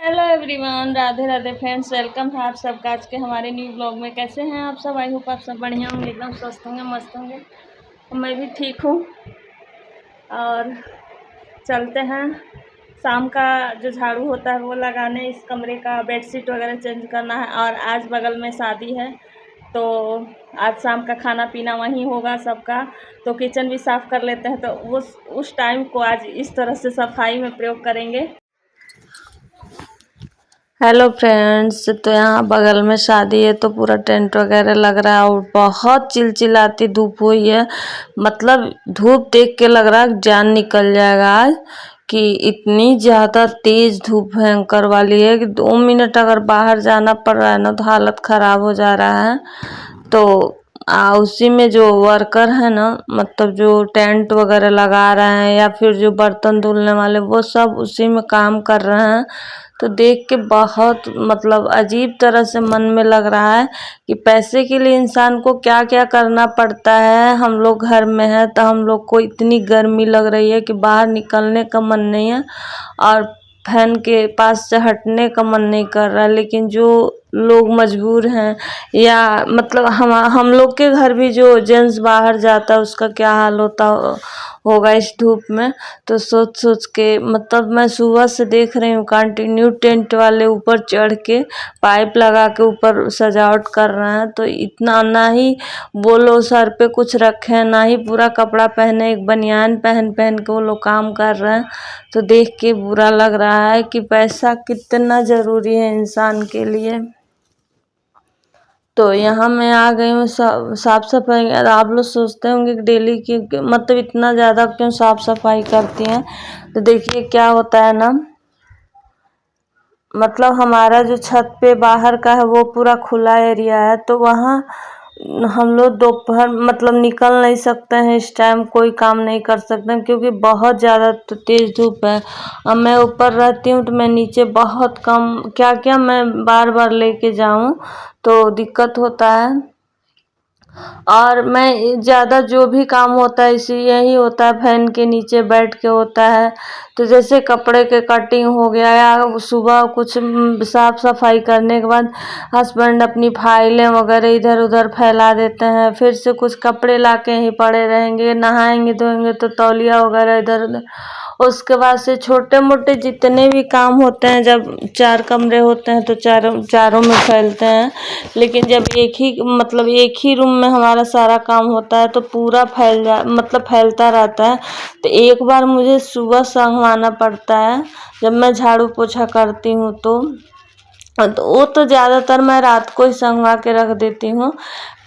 Hello everyone, Radhe Radhe friends. Welcome है आप सबका आज के हमारे न्यू ब्लॉग में। कैसे हैं आप सब? आई होप आप सब बढ़िया होंगे, एकदम स्वस्थ होंगे, मस्त होंगे। मैं भी ठीक हूँ। और चलते हैं, शाम का जो झाड़ू होता है वो लगाने, इस कमरे का बेडशीट वगैरह चेंज करना है। और आज बगल में शादी है तो आज शाम का खाना पीना वहीं होगा सबका, तो किचन भी साफ़ कर लेते हैं। तो उस टाइम को आज इस तरह से सफाई में प्रयोग करेंगे। हेलो फ्रेंड्स, तो यहाँ बगल में शादी है तो पूरा टेंट वगैरह लग रहा है और बहुत चिलचिलाती धूप हुई है। मतलब धूप देख के लग रहा है जान निकल जाएगा आज, कि इतनी ज़्यादा तेज़ धूप भयंकर वाली है कि 2 मिनट अगर बाहर जाना पड़ रहा है ना तो हालत ख़राब हो जा रहा है। तो उसी में जो वर्कर है ना, मतलब जो टेंट वगैरह लगा रहे हैं या फिर जो बर्तन धुलने वाले, वो सब उसी में काम कर रहे हैं। तो देख के बहुत मतलब अजीब तरह से मन में लग रहा है कि पैसे के लिए इंसान को क्या क्या करना पड़ता है। हम लोग घर में हैं तो हम लोग को इतनी गर्मी लग रही है कि बाहर निकलने का मन नहीं है और फैन के पास से हटने का मन नहीं कर रहा है। लेकिन जो लोग मजबूर हैं, या मतलब हम लोग के घर भी जो जेंट्स बाहर जाता है उसका क्या हाल होगा इस धूप में। तो सोच सोच के मतलब मैं सुबह से देख रही हूँ कंटिन्यू टेंट वाले ऊपर चढ़ के पाइप लगा के ऊपर सजावट कर रहे हैं। तो इतना ना ही वो लोग सर पे कुछ रखे हैं, ना ही पूरा कपड़ा पहने, एक बनियान पहन पहन के वो लोग काम कर रहे हैं। तो देख के बुरा लग रहा है कि पैसा कितना ज़रूरी है इंसान के लिए। तो यहाँ मैं आ गई हूँ साफ़ सफाई। आप लोग सोचते होंगे कि डेली की मतलब इतना ज़्यादा क्यों साफ़ सफाई करती हैं। तो देखिए क्या होता है ना, मतलब हमारा जो छत पे बाहर का है वो पूरा खुला एरिया है। तो वहाँ हम लोग दोपहर मतलब निकल नहीं सकते हैं, इस टाइम कोई काम नहीं कर सकते हैं क्योंकि बहुत ज़्यादा तेज़ धूप है। अब मैं ऊपर रहती हूँ तो मैं नीचे बहुत कम क्या क्या मैं बार बार लेके जाऊँ, तो दिक्कत होता है। और मैं ज़्यादा जो भी काम होता है इसी यही होता है, फैन के नीचे बैठ के होता है। तो जैसे कपड़े के कटिंग हो गया या सुबह कुछ साफ़ सफाई करने के बाद हस्बैंड अपनी फाइलें वगैरह इधर उधर फैला देते हैं, फिर से कुछ कपड़े ला के ही पड़े रहेंगे, नहाएंगे धोएंगे तो तौलिया वगैरह इधर उधर। उसके बाद से छोटे मोटे जितने भी काम होते हैं, जब 4 कमरे होते हैं तो चारों में फैलते हैं। लेकिन जब एक ही रूम में हमारा सारा काम होता है तो पूरा फैलता रहता है। तो एक बार मुझे सुबह संगवाना पड़ता है जब मैं झाड़ू पोछा करती हूँ। तो वो तो ज़्यादातर मैं रात को ही संगवा के रख देती हूँ,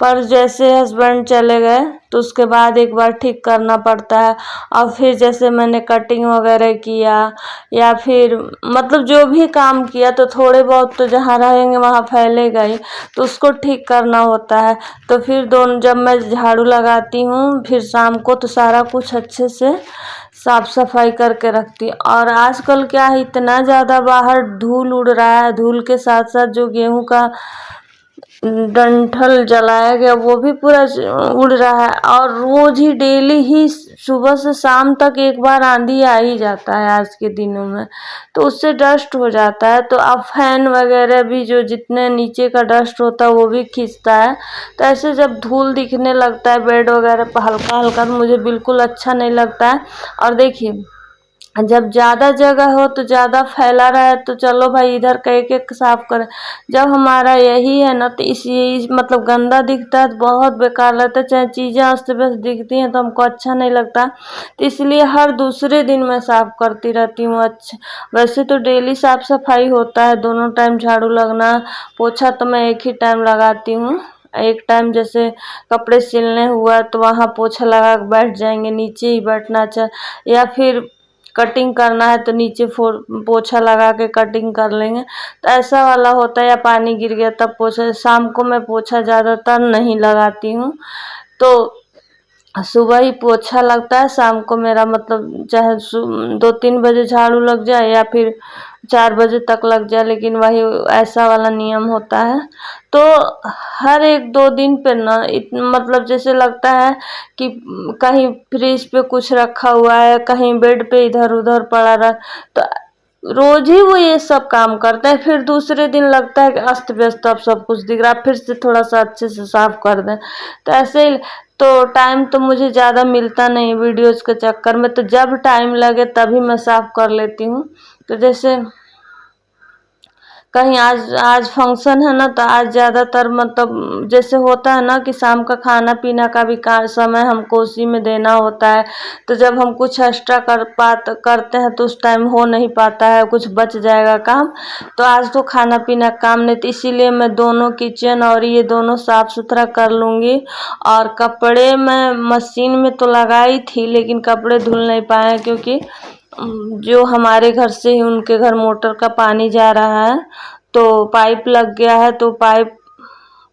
पर जैसे हस्बैंड चले गए तो उसके बाद एक बार ठीक करना पड़ता है। और फिर जैसे मैंने कटिंग वगैरह किया या फिर मतलब जो भी काम किया तो थोड़े बहुत तो जहाँ रहेंगे वहाँ फैलेगा ही, तो उसको ठीक करना होता है। तो फिर जब मैं झाड़ू लगाती हूँ फिर शाम को तो सारा कुछ अच्छे से साफ सफाई करके रखती। और आजकल क्या है, इतना ज़्यादा बाहर धूल उड़ रहा है, धूल के साथ साथ जो गेहूं का डंठल जलाया गया वो भी पूरा उड़ रहा है। और रोज ही डेली ही सुबह से शाम तक एक बार आंधी आ ही जाता है आज के दिनों में, तो उससे डस्ट हो जाता है। तो अब फैन वगैरह भी जो जितने नीचे का डस्ट होता है वो भी खींचता है। तो ऐसे जब धूल दिखने लगता है बेड वगैरह पर हल्का हल्का, तो मुझे बिल्कुल अच्छा नहीं लगता है। और देखिए जब ज़्यादा जगह हो तो ज़्यादा फैला रहा तो चलो भाई इधर का एक एक साफ करें। जब हमारा यही है ना तो इस मतलब गंदा दिखता है तो बहुत बेकार लगता है, चाहे चीज़ें अस्त व्यस्त दिखती हैं तो हमको अच्छा नहीं लगता। तो इसलिए हर दूसरे दिन मैं साफ़ करती रहती हूँ। अच्छा वैसे तो डेली साफ़ सफाई होता है, दोनों टाइम झाड़ू लगना, पोछा तो मैं एक ही टाइम लगाती हूँ। एक टाइम जैसे कपड़े सिलने हुआ तो वहाँ पोछा लगा के बैठ जाएंगे, नीचे ही बैठना अच्छा। या फिर कटिंग करना है तो नीचे पोछा लगा के कटिंग कर लेंगे, तो ऐसा वाला होता है। या पानी गिर गया तब पोछा। शाम को मैं पोछा ज़्यादातर नहीं लगाती हूँ, तो सुबह ही पोछा लगता है। शाम को मेरा मतलब चाहे 2-3 बजे झाड़ू लग जाए या फिर 4 बजे तक लग जाए, लेकिन वही ऐसा वाला नियम होता है। तो हर 1-2 दिन पे ना मतलब जैसे लगता है कि कहीं फ्रिज पे कुछ रखा हुआ है, कहीं बेड पे इधर उधर पड़ा रहा। तो रोज ही वो ये सब काम करते हैं, फिर दूसरे दिन लगता है कि अस्त व्यस्त अब सब कुछ दिख रहा है, फिर से थोड़ा सा अच्छे से साफ कर दें। तो ऐसे ही तो टाइम तो मुझे ज़्यादा मिलता नहीं वीडियोज़ के चक्कर में, तो जब टाइम लगे तभी मैं साफ कर लेती हूँ। तो जैसे कहीं आज आज फंक्शन है ना, तो आज ज़्यादातर मतलब जैसे होता है ना कि शाम का खाना पीना का भी समय हमको उसी में देना होता है। तो जब हम कुछ एक्स्ट्रा करते हैं तो उस टाइम हो नहीं पाता है, कुछ बच जाएगा काम। तो आज तो खाना पीना काम नहीं, तो इसीलिए मैं दोनों किचन और ये दोनों साफ़ सुथरा कर लूँगी। और कपड़े मैं मशीन में तो लगाई थी, लेकिन कपड़े धुल नहीं पाए क्योंकि जो हमारे घर से ही उनके घर मोटर का पानी जा रहा है, तो पाइप लग गया है, तो पाइप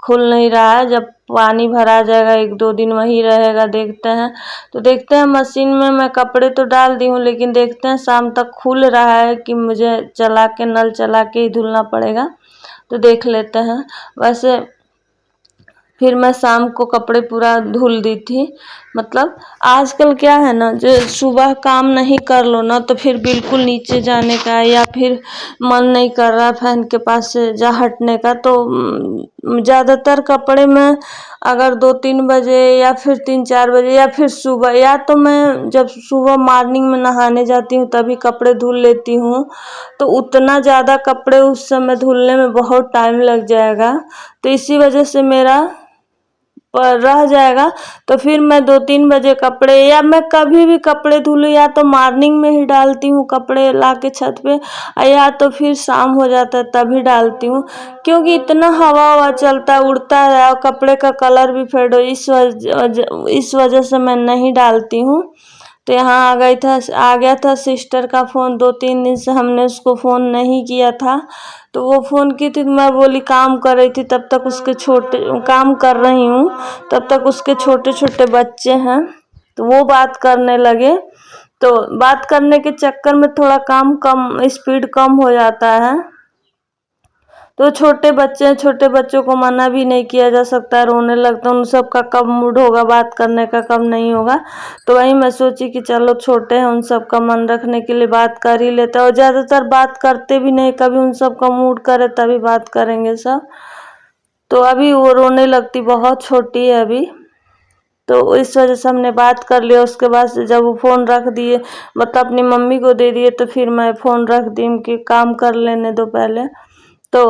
खुल नहीं रहा है। जब पानी भरा जाएगा 1-2 दिन वहीं रहेगा, देखते हैं। तो देखते हैं, मशीन में मैं कपड़े तो डाल दी हूँ, लेकिन देखते हैं शाम तक खुल रहा है कि मुझे चला के नल चला के ही धुलना पड़ेगा, तो देख लेते हैं। वैसे फिर मैं शाम को कपड़े पूरा धुल दी थी। मतलब आजकल क्या है ना, जो सुबह काम नहीं कर लो ना, तो फिर बिल्कुल नीचे जाने का या फिर मन नहीं कर रहा फैन के पास से जा हटने का। तो ज़्यादातर कपड़े मैं अगर 2-3 बजे या फिर 3-4 बजे या फिर सुबह, या तो मैं जब सुबह मॉर्निंग में नहाने जाती हूँ तभी कपड़े धुल लेती हूँ। तो उतना ज़्यादा कपड़े उस समय धुलने में बहुत टाइम लग जाएगा, तो इसी वजह से मेरा पर रह जाएगा। तो फिर मैं 2-3 बजे कपड़े, या मैं कभी भी कपड़े धुलूँ या तो मॉर्निंग में ही डालती हूँ कपड़े ला के छत पे, या तो फिर शाम हो जाता है तभी डालती हूँ, क्योंकि इतना हवा चलता है, उड़ता है और कपड़े का कलर भी फेड हो, इस वजह से मैं नहीं डालती हूँ। तो यहाँ आ गया था सिस्टर का फ़ोन, 2-3 दिन से हमने उसको फ़ोन नहीं किया था। तो वो फ़ोन की थी, मैं बोली काम कर रही थी, तब तक उसके काम कर रही हूँ, तब तक उसके छोटे छोटे बच्चे हैं, तो वो बात करने लगे। तो बात करने के चक्कर में थोड़ा काम कम स्पीड कम हो जाता है। तो छोटे बच्चे हैं, छोटे बच्चों को मना भी नहीं किया जा सकता, रोने लगता है, उन सब का कब मूड होगा बात करने का, कब नहीं होगा। तो वही मैं सोची कि चलो छोटे हैं, उन सब का मन रखने के लिए बात कर ही लेते हैं। और ज़्यादातर बात करते भी नहीं, कभी उन सब का मूड करे तभी बात करेंगे सब। तो अभी वो रोने लगती, बहुत छोटी है अभी, तो इस वजह से हमने बात कर लिया। उसके बाद से जब वो फ़ोन रख दिए, मतलब अपनी मम्मी को दे दिए, तो फिर मैं फ़ोन रख दी कि काम कर लेने दो पहले। तो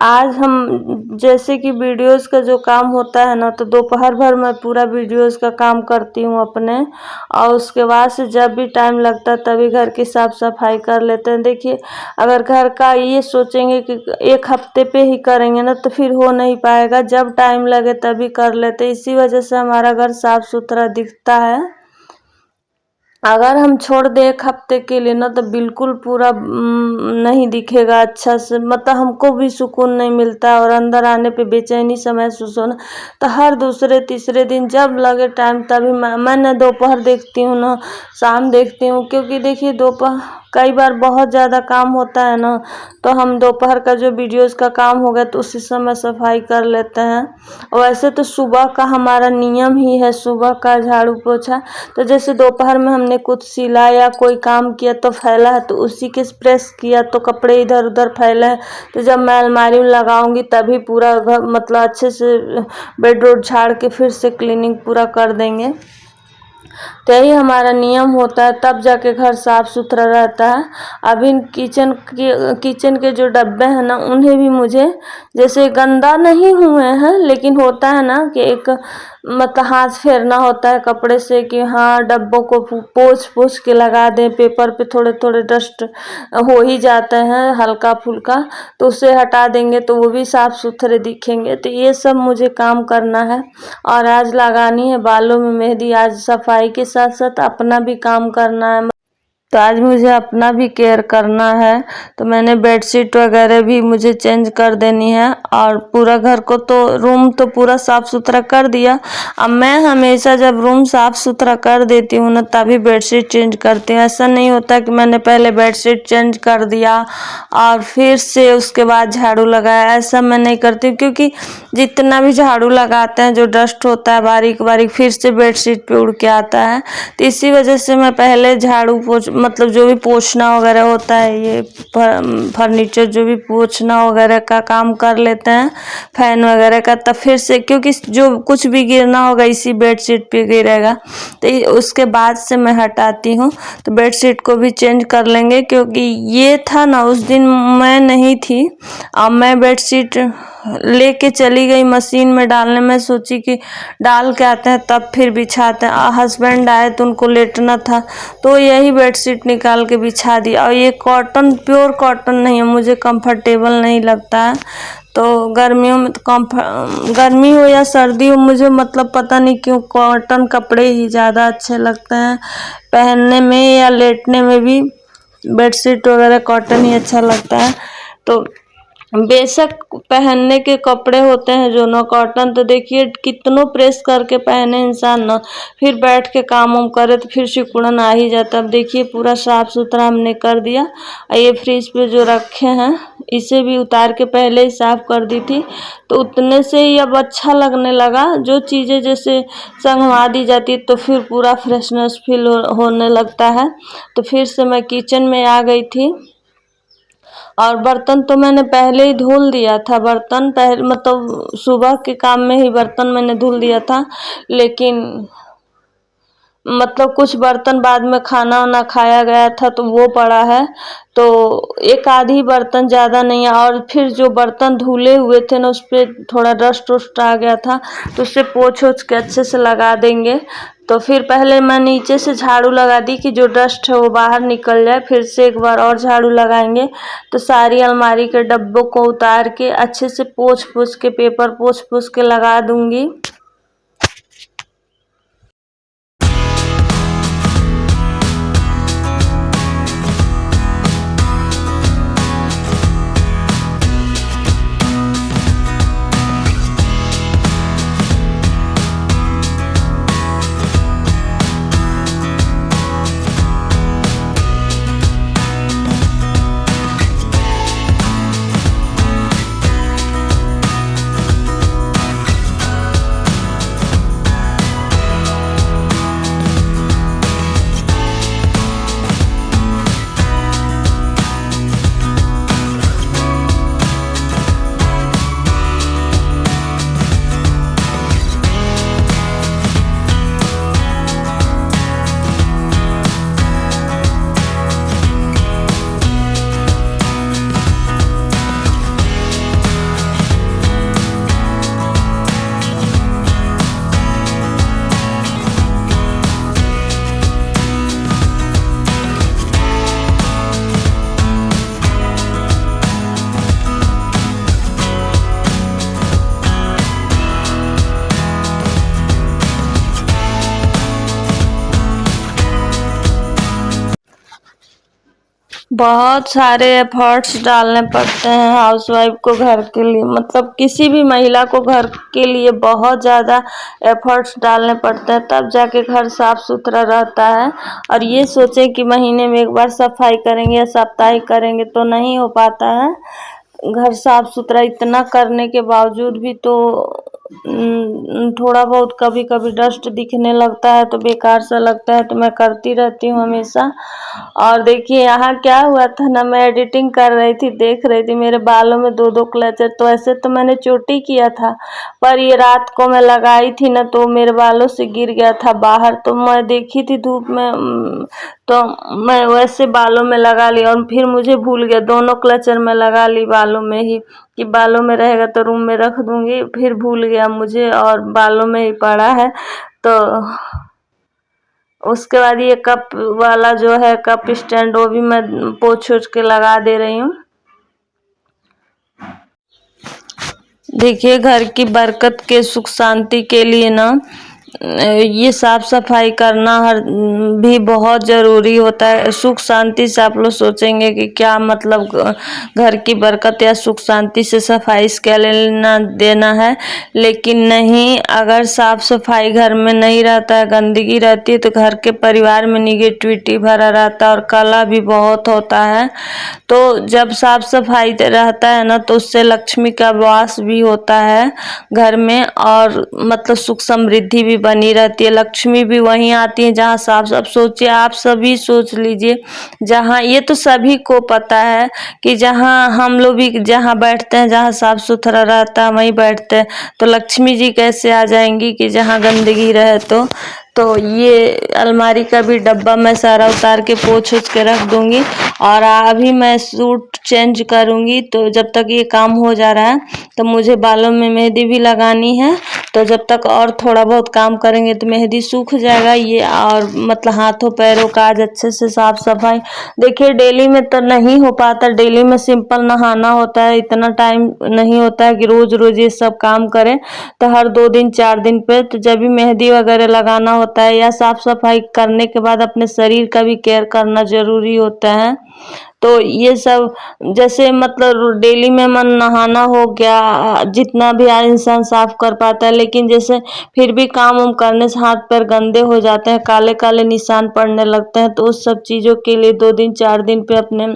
आज हम जैसे कि वीडियोस का जो काम होता है ना, तो दोपहर भर मैं पूरा वीडियोस का काम करती हूँ अपने, और उसके बाद से जब भी टाइम लगता है तभी घर की साफ़ सफाई कर लेते हैं। देखिए, अगर घर का ये सोचेंगे कि 1 हफ्ते पे ही करेंगे ना, तो फिर हो नहीं पाएगा, जब टाइम लगे तभी कर लेते। इसी वजह से हमारा घर साफ़ सुथरा दिखता है। अगर हम छोड़ दें 1 हफ्ते के लिए ना, तो बिल्कुल पूरा नहीं दिखेगा अच्छा से, मतलब हमको भी सुकून नहीं मिलता, और अंदर आने पे बेचैनी सा महसूस होना। तो हर दूसरे तीसरे दिन जब लगे टाइम तभी मैं न दोपहर देखती हूँ ना शाम देखती हूँ, क्योंकि देखिए दोपहर कई बार बहुत ज़्यादा काम होता है ना, तो हम दोपहर का जो वीडियोज़ का काम हो गया तो उसी समय सफाई कर लेते हैं। वैसे तो सुबह का हमारा नियम ही है, सुबह का झाड़ू पोछा। तो जैसे दोपहर में हमने कुछ सिला या कोई काम किया तो फैला है, तो उसी के प्रेस किया तो कपड़े इधर उधर फैले हैं, तो जब मैं अलमारी में लगाऊंगी तभी पूरा घर मतलब अच्छे से बेड रोड झाड़ के फिर से क्लीनिंग पूरा कर देंगे। तो यही हमारा नियम होता है, तब जाके घर साफ़ सुथरा रहता है। अभी किचन के जो डब्बे हैं ना, उन्हें भी मुझे जैसे गंदा नहीं हुए हैं, लेकिन होता है ना कि एक मतलब हाथ फेरना होता है कपड़े से कि हाँ डब्बों को पोंछ के लगा दें। पेपर पे थोड़े थोड़े डस्ट हो ही जाते हैं हल्का फुल्का, तो उसे हटा देंगे तो वो भी साफ़ सुथरे दिखेंगे। तो ये सब मुझे काम करना है। और आज लगानी है बालों में मेहंदी, आज सफाई के साथ साथ अपना भी काम करना है, तो आज मुझे अपना भी केयर करना है। तो मैंने बेडशीट वगैरह भी मुझे चेंज कर देनी है, और पूरा घर को तो रूम तो पूरा साफ़ सुथरा कर दिया। अब मैं हमेशा जब रूम साफ़ सुथरा कर देती हूँ ना, तभी बेडशीट चेंज करती हूँ। ऐसा नहीं होता कि मैंने पहले बेडशीट चेंज कर दिया और फिर से उसके बाद झाड़ू लगाया, ऐसा मैं नहीं करती हूँ, क्योंकि जितना भी झाड़ू लगाते हैं जो डस्ट होता है बारीक बारीक फिर से बेडशीट पे उड़ के आता है। तो इसी वजह से मैं पहले झाड़ू पोछ मतलब जो भी पोंछना वगैरह होता है, ये फर्नीचर जो भी पोंछना वगैरह का काम कर लेते हैं, फैन वगैरह का। तब फिर से, क्योंकि जो कुछ भी गिरना होगा इसी बेडशीट पे गिरेगा, तो उसके बाद से मैं हटाती हूँ। तो बेडशीट को भी चेंज कर लेंगे, क्योंकि ये था ना, उस दिन मैं नहीं थी। अब मैं बेडशीट लेके चली गई मशीन में डालने में, सोची कि डाल के आते हैं तब फिर बिछाते हैं। हस्बैंड आए तो उनको लेटना था, तो यही बेडशीट निकाल के बिछा दी। और ये कॉटन, प्योर कॉटन नहीं है, मुझे कंफर्टेबल नहीं लगता है। तो गर्मियों में तो गर्मी हो या सर्दी हो, मुझे मतलब पता नहीं क्यों कॉटन कपड़े ही ज़्यादा अच्छे लगते हैं पहनने में या लेटने में भी। बेडशीट वगैरह कॉटन ही अच्छा लगता है। तो बेशक पहनने के कपड़े होते हैं जो ना कॉटन, तो देखिए कितनों प्रेस करके पहने इंसान ना, फिर बैठ के काम वाम करे तो फिर सिकुड़न आ ही जाता है। अब देखिए पूरा साफ सुथरा हमने कर दिया। ये फ्रिज पे जो रखे हैं इसे भी उतार के पहले ही साफ कर दी थी, तो उतने से ही अब अच्छा लगने लगा। जो चीज़ें जैसे संगवा दी जाती तो फिर पूरा फ्रेशनेस फील होने लगता है। तो फिर से मैं किचन में आ गई थी, और बर्तन तो मैंने पहले ही धुल दिया था। बर्तन पहले मतलब सुबह के काम में ही बर्तन मैंने धुल दिया था, लेकिन मतलब कुछ बर्तन बाद में खाना वाना खाया गया था तो वो पड़ा है। तो एक आधी बर्तन, ज़्यादा नहीं है। और फिर जो बर्तन धुले हुए थे ना, उस पर थोड़ा डस्ट वस्ट आ गया था, तो उससे पोंछ ओछ के अच्छे से लगा देंगे। तो फिर पहले मैं नीचे से झाड़ू लगा दी कि जो डस्ट है वो बाहर निकल जाए, फिर से एक बार और झाड़ू लगाएंगे। तो सारी अलमारी के डब्बों को उतार के अच्छे से पोंछ पोंछ के, पेपर पोंछ पोंछ के लगा दूंगी। बहुत सारे एफर्ट्स डालने पड़ते हैं हाउसवाइफ को घर के लिए, मतलब किसी भी महिला को घर के लिए बहुत ज़्यादा एफर्ट्स डालने पड़ते हैं, तब जाके घर साफ सुथरा रहता है। और ये सोचें कि महीने में एक बार सफाई करेंगे या साप्ताहिक करेंगे तो नहीं हो पाता है। घर साफ सुथरा इतना करने के बावजूद भी तो थोड़ा बहुत कभी कभी डस्ट दिखने लगता है तो बेकार सा लगता है, तो मैं करती रहती हूँ हमेशा। और देखिए यहाँ क्या हुआ था ना, मैं एडिटिंग कर रही थी, देख रही थी मेरे बालों में दो दो क्लचर। तो ऐसे तो मैंने चोटी किया था, पर ये रात को मैं लगाई थी ना तो मेरे बालों से गिर गया था बाहर। तो मैं देखी थी धूप में, तो मैं वैसे बालों में लगा ली, और फिर मुझे भूल गया, दोनों क्लचर में लगा ली बालों में ही, कि बालों में रहेगा तो रूम में रख दूंगी। फिर भूल गया मुझे और बालों में ही पड़ा है। तो उसके बाद ये कप वाला जो है कप स्टैंड, वो भी मैं पोंछ ओछ के लगा दे रही हूँ। देखिए घर की बरकत के सुख शांति के लिए ना ये साफ सफाई करना हर भी बहुत ज़रूरी होता है। सुख शांति से आप लोग सोचेंगे कि क्या मतलब घर की बरकत या सुख शांति से सफाई इसके लेना देना है, लेकिन नहीं। अगर साफ सफाई घर में नहीं रहता है, गंदगी रहती है, तो घर के परिवार में निगेटिविटी भरा रहता है और कलह भी बहुत होता है। तो जब साफ सफाई रहता है ना, तो उससे लक्ष्मी का वास भी होता है घर में, और मतलब सुख समृद्धि भी बनी रहती है, लक्ष्मी भी वहीं आती है जहाँ साफ। अब सोचिए, आप सभी सोच लीजिए, जहाँ ये तो सभी को पता है कि जहाँ हम लोग भी जहाँ बैठते हैं, जहाँ साफ सुथरा रहता है वहीं बैठते हैं, तो लक्ष्मी जी कैसे आ जाएंगी कि जहाँ गंदगी रहे। तो ये अलमारी का भी डब्बा मैं सारा उतार के पोंछ ओछ के रख दूंगी। और अभी मैं सूट चेंज करूंगी, तो जब तक ये काम हो जा रहा है तो मुझे बालों में मेहंदी भी लगानी है। तो जब तक और थोड़ा बहुत काम करेंगे तो मेहंदी सूख जाएगा ये। और मतलब हाथों पैरों का आज अच्छे से साफ सफाई। देखिए, डेली में तो नहीं हो पाता, डेली में सिंपल नहाना होता है, इतना टाइम नहीं होता है कि रोज रोज ये सब काम करें। तो हर 2 दिन 4 दिन पे तो जब भी मेहंदी वगैरह लगाना होता है या साफ सफाई करने के बाद अपने शरीर का भी केयर करना जरूरी होता है। तो ये सब जैसे मतलब डेली में मन नहाना हो गया, जितना भी इंसान साफ कर पाता है, लेकिन जैसे फिर भी काम उम करने से हाथ पैर गंदे हो जाते हैं, काले काले निशान पड़ने लगते हैं। तो उस सब चीजों के लिए 2 दिन 4 दिन पे अपने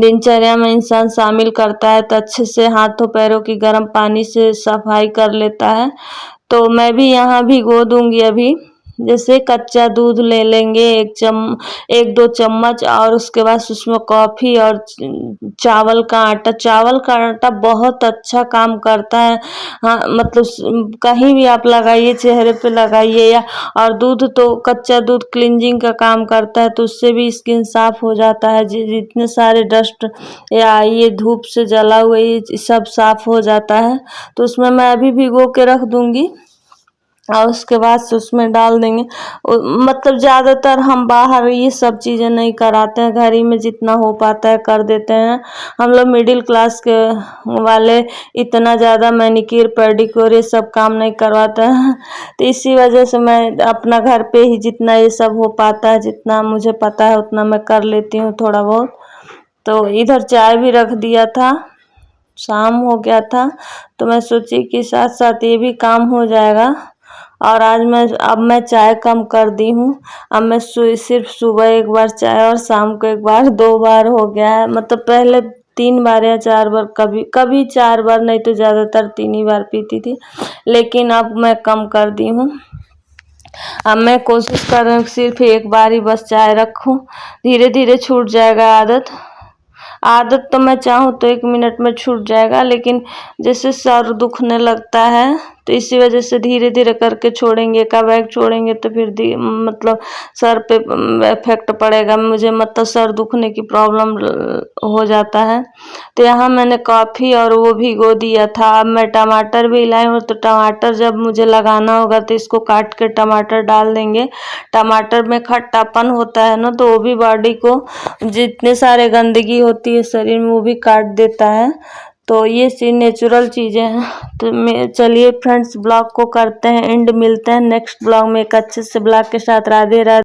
दिनचर्या में इंसान शामिल करता है, तो अच्छे से हाथों पैरों की गर्म पानी से सफाई कर लेता है। तो मैं भी यहाँ भिगो दूंगी अभी। जैसे कच्चा दूध ले लेंगे 1-2 चम्मच, और उसके बाद उसमें कॉफी और चावल का आटा बहुत अच्छा काम करता है। हाँ, मतलब कहीं भी आप लगाइए, चेहरे पे लगाइए या। और दूध तो कच्चा दूध क्लींजिंग का काम करता है, तो उससे भी स्किन साफ हो जाता है। जितने सारे डस्ट या ये धूप से जला हुआ ये सब साफ हो जाता है। तो उसमें मैं अभी भिगो के रख दूंगी और उसके बाद से उसमें डाल देंगे। मतलब ज़्यादातर हम बाहर ये सब चीज़ें नहीं कराते हैं, घर ही में जितना हो पाता है कर देते हैं। हम लोग मिडिल क्लास के वाले इतना ज़्यादा मैनिक्योर पेडिक्योर ये सब काम नहीं करवाते हैं। तो इसी वजह से मैं अपना घर पे ही जितना ये सब हो पाता है, जितना मुझे पता है उतना मैं कर लेती हूँ थोड़ा बहुत। तो इधर चाय भी रख दिया था, शाम हो गया था, तो मैं सोची कि साथ साथ ये भी काम हो जाएगा। और आज मैं चाय कम कर दी हूँ। अब मैं सिर्फ सुबह एक बार चाय और शाम को एक बार, 2 बार हो गया है। मतलब पहले 3 बार या 4 बार, कभी कभी 4 बार, नहीं तो ज़्यादातर 3 ही बार पीती थी, लेकिन अब मैं कम कर दी हूँ। अब मैं कोशिश कर रही हूँ सिर्फ एक बार ही बस चाय रखूँ, धीरे धीरे छूट जाएगा आदत तो मैं चाहूँ तो 1 मिनट में छूट जाएगा, लेकिन जैसे सर दुखने लगता है तो इसी वजह से धीरे धीरे करके छोड़ेंगे। एक छोड़ेंगे तो फिर मतलब सर पे इफेक्ट पड़ेगा मुझे, मतलब सर दुखने की प्रॉब्लम हो जाता है। तो यहाँ मैंने कॉफ़ी और वो भिगो दिया था। अब मैं टमाटर भी लाई हूँ, तो टमाटर जब मुझे लगाना होगा तो इसको काट के टमाटर डाल देंगे। टमाटर में खट्टापन होता है ना, तो वो भी बॉडी को जितने सारे गंदगी होती है शरीर में वो भी काट देता है। तो ये नेचुरल चीज़ें हैं। तो चलिए फ्रेंड्स, ब्लॉग को करते हैं एंड, मिलते हैं नेक्स्ट ब्लॉग में एक अच्छे से ब्लॉग के साथ। राधे राधे।